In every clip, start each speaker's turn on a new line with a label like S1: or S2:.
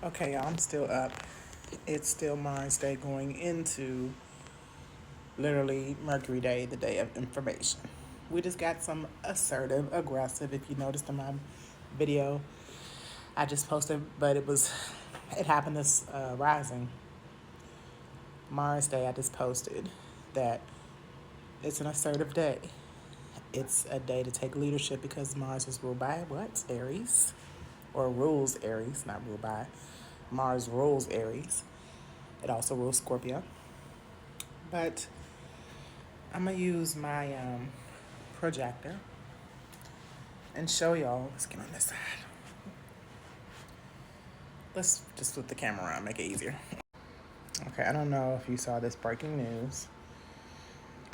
S1: Okay, y'all, I'm still up. It's still Mars Day going into literally Mercury Day, the day of information. We just got some assertive, aggressive. If you noticed in my video, I just posted, but it happened this rising. Mars Day, I just posted that it's an assertive day. It's a day to take leadership because Mars is ruled by what? Aries. Or rules Aries, not ruled by. Mars rules Aries. It also rules Scorpio. But I'm going to use my projector and show y'all. Let's get on this side. Let's just flip the camera around, make it easier. Okay, I don't know if you saw this breaking news.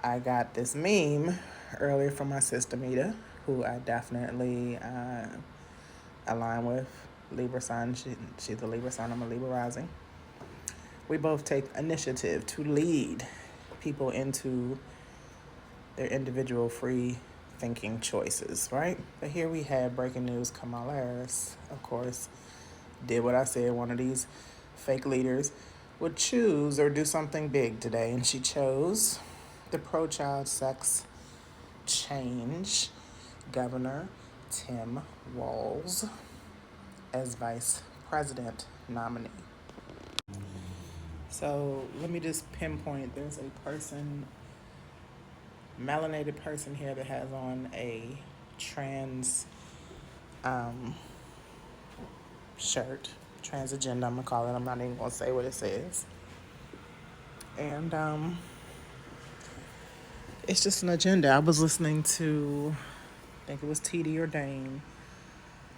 S1: I got this meme earlier from my sister Mita, who I definitely align with. Libra sign. She's a Libra sign. I'm a Libra rising. We both take initiative to lead people into their individual free thinking choices, right? But here we had breaking news. Kamala Harris, of course, did what I said one of these fake leaders would choose or do something big today. And she chose the pro-child sex change governor, Tim Walz, as vice president nominee. So let me just pinpoint there's a melanated person here that has on a trans shirt, trans agenda, I'm gonna call it. I'm not even gonna say what it says. And it's just an agenda. I was listening to, I think it was TD or Dane,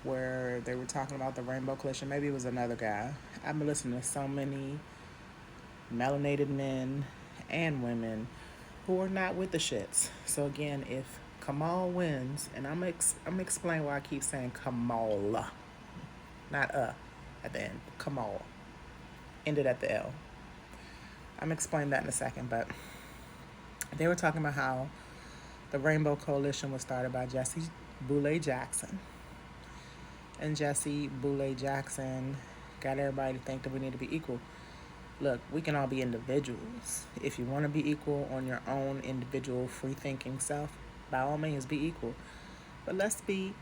S1: where they were talking about the Rainbow Coalition. Maybe it was another guy. I've been listening to so many melanated men and women who are not with the shits. So again, if Kamal wins, and I'm gonna explain why I keep saying Kamala, not at the end. Kamal ended at the L. I'm gonna explain that in a second, but they were talking about how the Rainbow Coalition was started by Jesse Boulay Jackson. And Jesse Boulay Jackson got everybody to think that we need to be equal. Look, we can all be individuals. If you want to be equal on your own individual free thinking self, by all means be equal. But let's be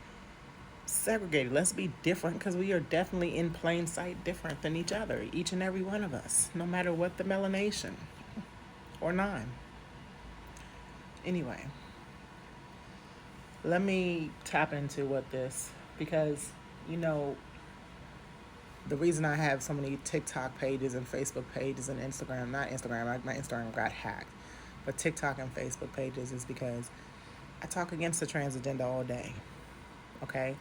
S1: segregated. Let's be different because we are definitely in plain sight different than each other, each and every one of us, no matter what the melanation or non. Anyway, let me tap into what this, because, you know, the reason I have so many TikTok pages and Facebook pages and Instagram, not Instagram, my Instagram got hacked, but TikTok and Facebook pages is because I talk against the trans agenda all day, okay?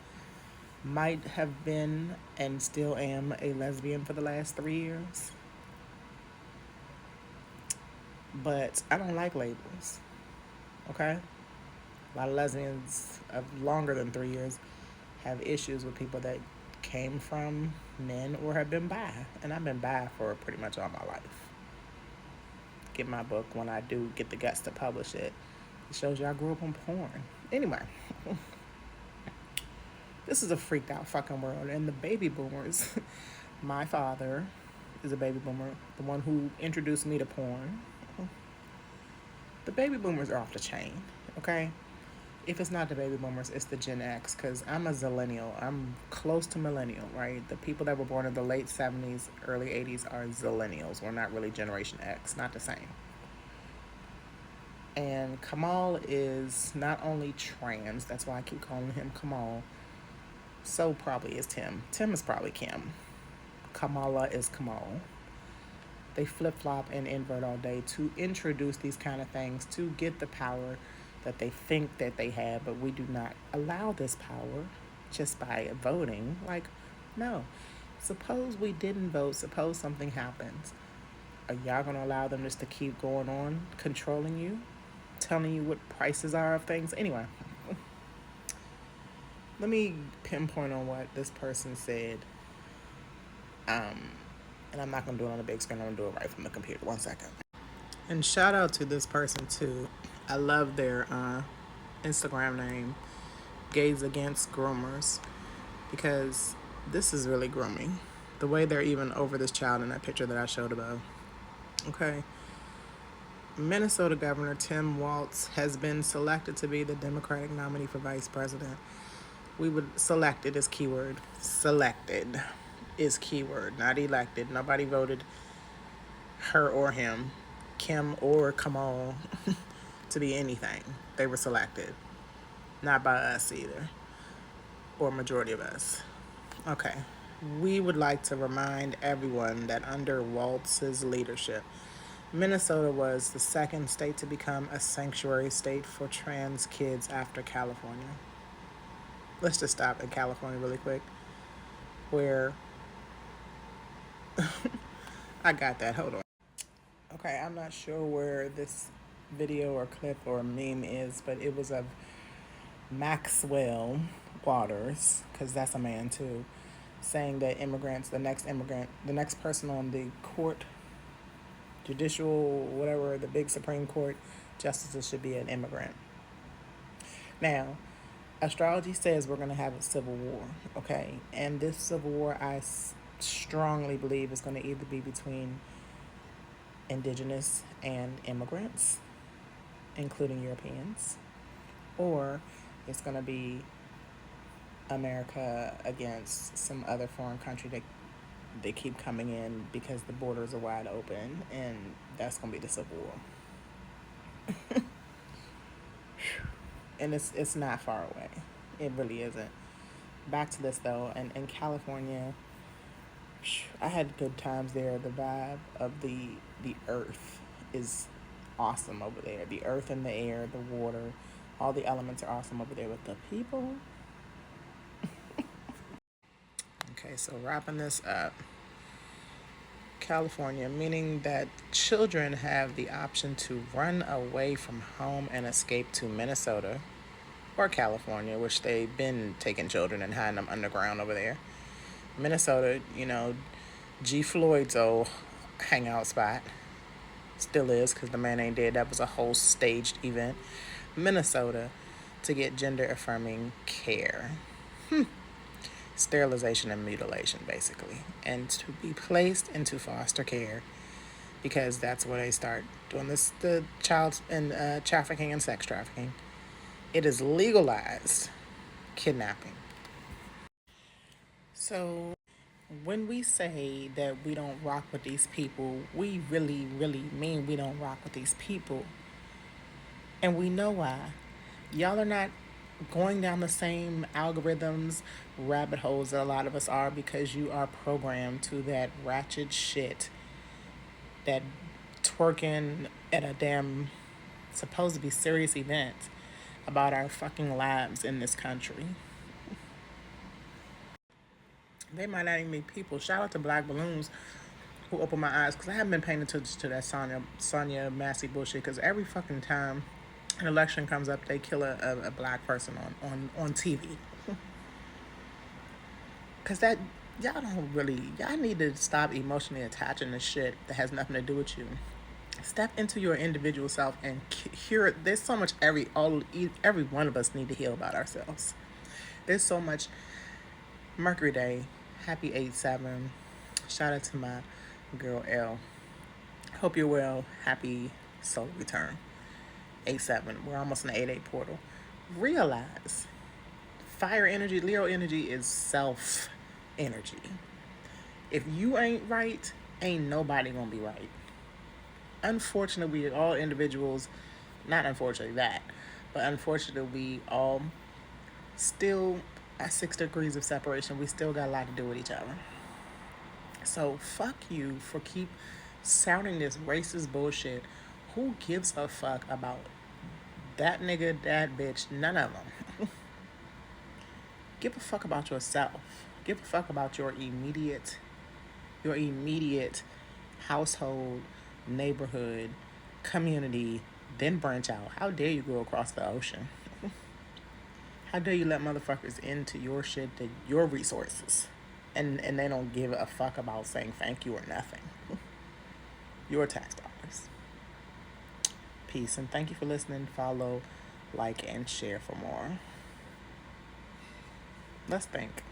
S1: Might have been and still am a lesbian for the last 3 years, but I don't like labels, okay? A lot of lesbians of longer than 3 years have issues with people that came from men or have been bi, and I've been bi for pretty much all my life. Get my book when I do get the guts to publish it. It shows you I grew up on porn. Anyway, this is a freaked out fucking world, and the baby boomers. My father is a baby boomer, the one who introduced me to porn. The baby boomers are off the chain, okay? If it's not the baby boomers, it's the Gen X, because I'm a zillennial. I'm close to millennial, right? The people that were born in the late 70s, early 80s are zillennials. We're not really Generation X, not the same. And Kamal is not only trans, that's why I keep calling him Kamal. So probably is Tim. Tim is probably Kim. Kamala is Kamal. They flip flop and invert all day to introduce these kind of things to get the power that they think that they have, but we do not allow this power just by voting. Like, no. Suppose we didn't vote, suppose something happens. Are y'all gonna allow them just to keep going on controlling you? Telling you what prices are of things? Anyway, let me pinpoint on what this person said. And I'm not gonna do it on the big screen, I'm gonna do it right from the computer. 1 second. And shout out to this person too. I love their Instagram name, Gays Against Groomers, because this is really grooming. The way they're even over this child in that picture that I showed above. Okay. Minnesota Governor Tim Walz has been selected to be the Democratic nominee for vice president. We would selected is keyword. Selected is keyword, not elected. Nobody voted her or him, Kim or Kamal, to be anything. They were selected. Not by us either, or majority of us. Okay. We would like to remind everyone that under Walz's leadership, Minnesota was the second state to become a sanctuary state for trans kids after California. Let's just stop at California really quick, where I got that. Hold on. Okay, I'm not sure where this video or clip or meme is, but it was of Maxwell Waters, because that's a man too, saying that the next person on the court, judicial, whatever, the big Supreme Court justices should be an immigrant. Now, astrology says we're going to have a civil war, okay? And this civil war, I strongly believe, is going to either be between indigenous and immigrants, including Europeans, or it's going to be America against some other foreign country that they keep coming in because the borders are wide open, and that's going to be the civil war. And it's not far away. It really isn't. Back to this though, and in California, I had good times there. The vibe of the earth is awesome over there. The earth and the air, the water, all the elements are awesome over there. With the people. Okay, so wrapping this up. California, meaning that children have the option to run away from home and escape to Minnesota or California, which they've been taking children and hiding them underground over there. Minnesota, G. Floyd's old hangout spot. Still is, because the man ain't dead. That was a whole staged event. Minnesota, to get gender affirming care. Sterilization and mutilation, basically. And to be placed into foster care, because that's where they start doing the child and trafficking and sex trafficking. It is legalized kidnapping. So when we say that we don't rock with these people, we really, really mean we don't rock with these people. And we know why. Y'all are not going down the same algorithms, rabbit holes that a lot of us are, because you are programmed to that ratchet shit, that twerking at a damn supposed to be serious event about our fucking lives in this country. They might not even be people. Shout out to Black Balloons, who opened my eyes, because I haven't been paying attention to that Sonia Massey bullshit, because every fucking time an election comes up, they kill a black person on TV. Because that, y'all need to stop emotionally attaching to shit that has nothing to do with you. Step into your individual self and hear. There's so much every one of us need to heal about ourselves. There's so much. Mercury Day, happy 8/7. Shout out to my girl L. Hope you're well. Happy solar return. 8/7. We're almost in the 8/8 portal. Realize fire energy, Leo energy is self energy. If you ain't right, ain't nobody gonna be right. Unfortunately, we all individuals, not unfortunately that, but unfortunately we all still at 6 degrees of separation. We still got a lot to do with each other. So fuck you for keep sounding this racist bullshit. Who gives a fuck about that nigga, that bitch? None of them. Give a fuck about yourself. Give a fuck about your immediate household, neighborhood, community, then branch out. How dare you go across the ocean? How dare you let motherfuckers into your shit, your resources, and they don't give a fuck about saying thank you or nothing. Your tax dollars. Peace, and thank you for listening. Follow, like, and share for more. Let's think.